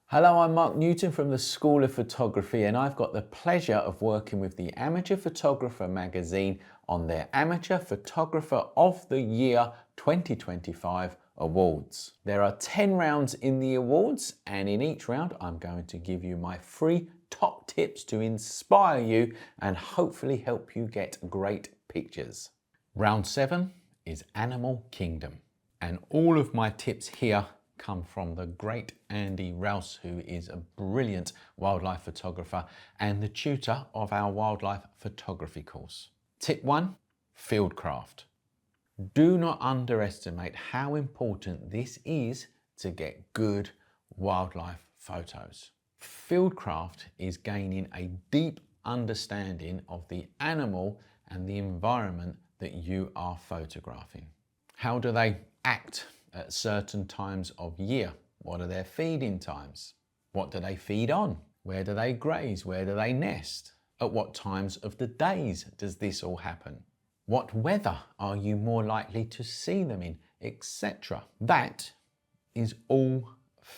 Hello, I'm Mark Newton from the School of Photography, and I've got the pleasure of working with the Amateur Photographer magazine on their Amateur Photographer of the Year 2025 awards. There are 10 rounds in the awards, and in each round I'm going to give you my free top tips to inspire you and hopefully help you get great pictures. Round 7 is Animal Kingdom, and all of my tips here come from the great Andy Rouse, who is a brilliant wildlife photographer and the tutor of our wildlife photography course. Tip 1, Fieldcraft. Do not underestimate how important this is to get good wildlife photos. Fieldcraft is gaining a deep understanding of the animal and the environment that you are photographing. How do they act at certain times of year? What are their feeding times? What do they feed on? Where do they graze? Where do they nest? At what times of the days does this all happen? What weather are you more likely to see them in, etc. That is all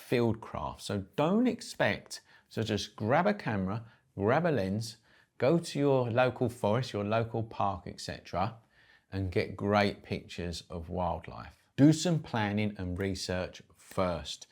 Fieldcraft. So don't expect to just grab a camera, grab a lens, go to your local forest, your local park, etc. and get great pictures of wildlife. Do some planning and research first.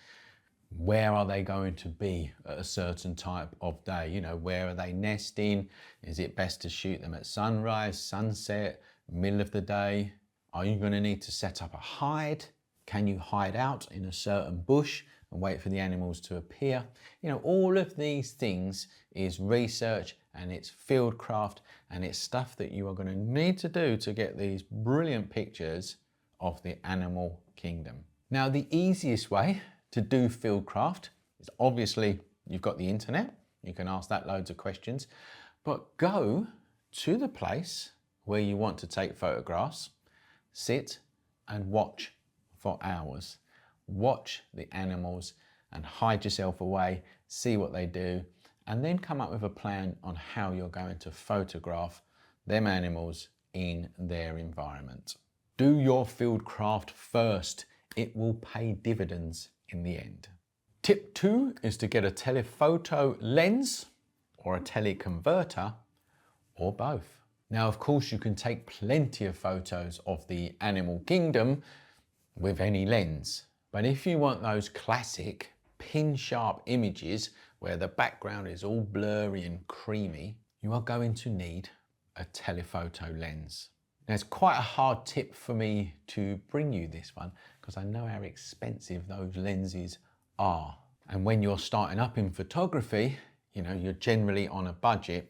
Where are they going to be at a certain type of day? You know, where are they nesting? Is it best to shoot them at sunrise, sunset, middle of the day? Are you going to need to set up a hide? Can you hide out in a certain bush and wait for the animals to appear? You know, all of these things is research, and it's Fieldcraft, and it's stuff that you are going to need to do to get these brilliant pictures of the animal kingdom. Now, the easiest way to do Fieldcraft is obviously you've got the internet. You can ask that loads of questions, but go to the place where you want to take photographs, sit and watch for hours. Watch the animals and hide yourself away, see what they do, and then come up with a plan on how you're going to photograph them animals in their environment. Do your Fieldcraft first. It will pay dividends in the end. Tip 2 is to get a telephoto lens or a teleconverter or both. Now, of course, you can take plenty of photos of the animal kingdom with any lens. But if you want those classic pin-sharp images where the background is all blurry and creamy, you are going to need a telephoto lens. Now, it's quite a hard tip for me to bring you this one because I know how expensive those lenses are. And when you're starting up in photography, you know, you're generally on a budget.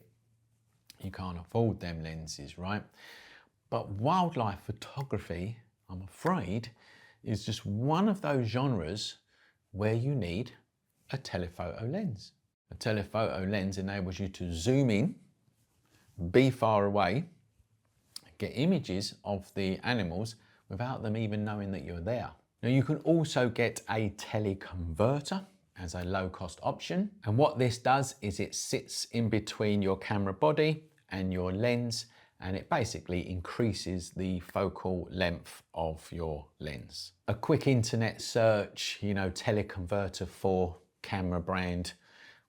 You can't afford them lenses, right? But wildlife photography, I'm afraid, is just one of those genres where you need a telephoto lens. A telephoto lens enables you to zoom in, be far away, get images of the animals without them even knowing that you're there. Now, you can also get a teleconverter as a low-cost option. And what this does is it sits in between your camera body and your lens, and it basically increases the focal length of your lens. A quick internet search, you know, teleconverter for camera brand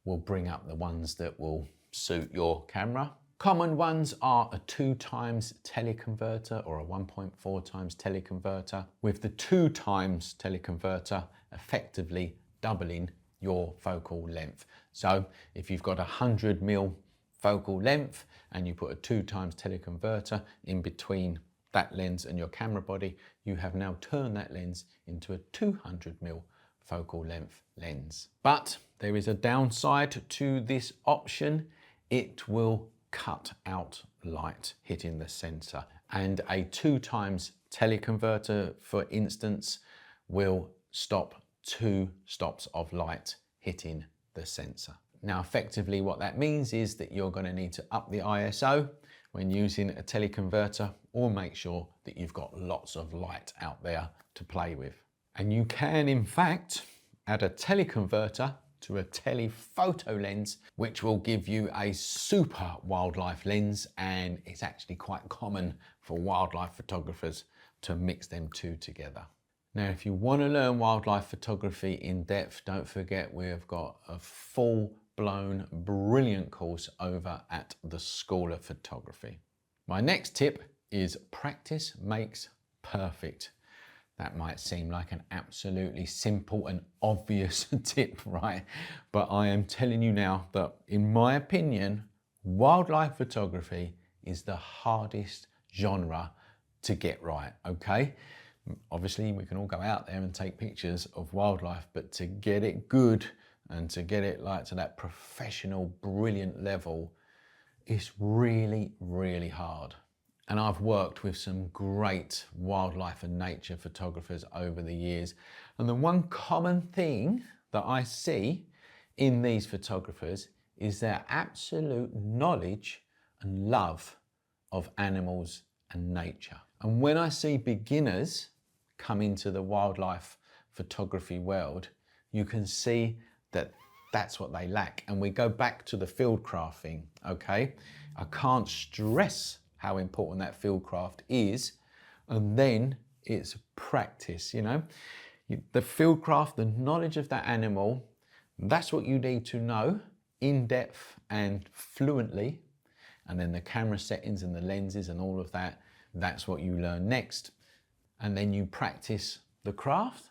will bring up the ones that will suit your camera. Common ones are a 2x teleconverter or a 1.4x teleconverter, with the 2x teleconverter effectively doubling your focal length. So if you've got 100mm focal length and you put a 2x teleconverter in between that lens and your camera body, you have now turned that lens into a 200mm focal length lens. But there is a downside to this option. It will cut out light hitting the sensor, and a 2x teleconverter, for instance, will stop 2 stops of light hitting the sensor. Now, effectively what that means is that you're going to need to up the ISO when using a teleconverter, or make sure that you've got lots of light out there to play with. And you can in fact add a teleconverter to a telephoto lens, which will give you a super wildlife lens, and it's actually quite common for wildlife photographers to mix them two together. Now, if you want to learn wildlife photography in depth, don't forget we've got a full-blown, brilliant course over at the School of Photography. My next tip is practice makes perfect. That might seem like an absolutely simple and obvious tip, right? But I am telling you now that, in my opinion, wildlife photography is the hardest genre to get right, okay? Obviously, we can all go out there and take pictures of wildlife, but to get it good and to get it like to that professional, brilliant level is really, really hard. And I've worked with some great wildlife and nature photographers over the years. And the one common thing that I see in these photographers is their absolute knowledge and love of animals and nature. And when I see beginners come into the wildlife photography world, you can see that that's what they lack. And we go back to the Fieldcraft thing, okay? I can't stress how important that Fieldcraft is. And then it's practice, you know? The Fieldcraft, the knowledge of that animal, that's what you need to know in depth and fluently. And then the camera settings and the lenses and all of that, that's what you learn next. And then you practice the craft,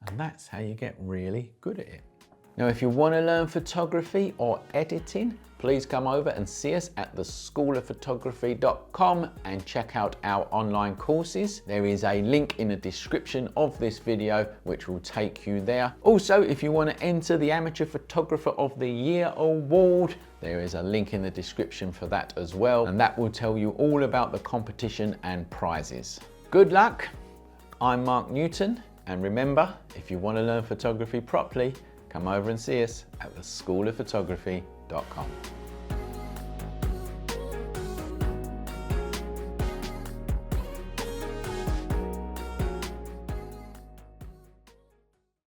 and that's how you get really good at it. Now, if you want to learn photography or editing, please come over and see us at theschoolofphotography.com and check out our online courses. There is a link in the description of this video which will take you there. Also, if you want to enter the Amateur Photographer of the Year award, there is a link in the description for that as well, and that will tell you all about the competition and prizes. Good luck. I'm Mark Newton, and remember, if you want to learn photography properly, come over and see us at theschoolofphotography.com.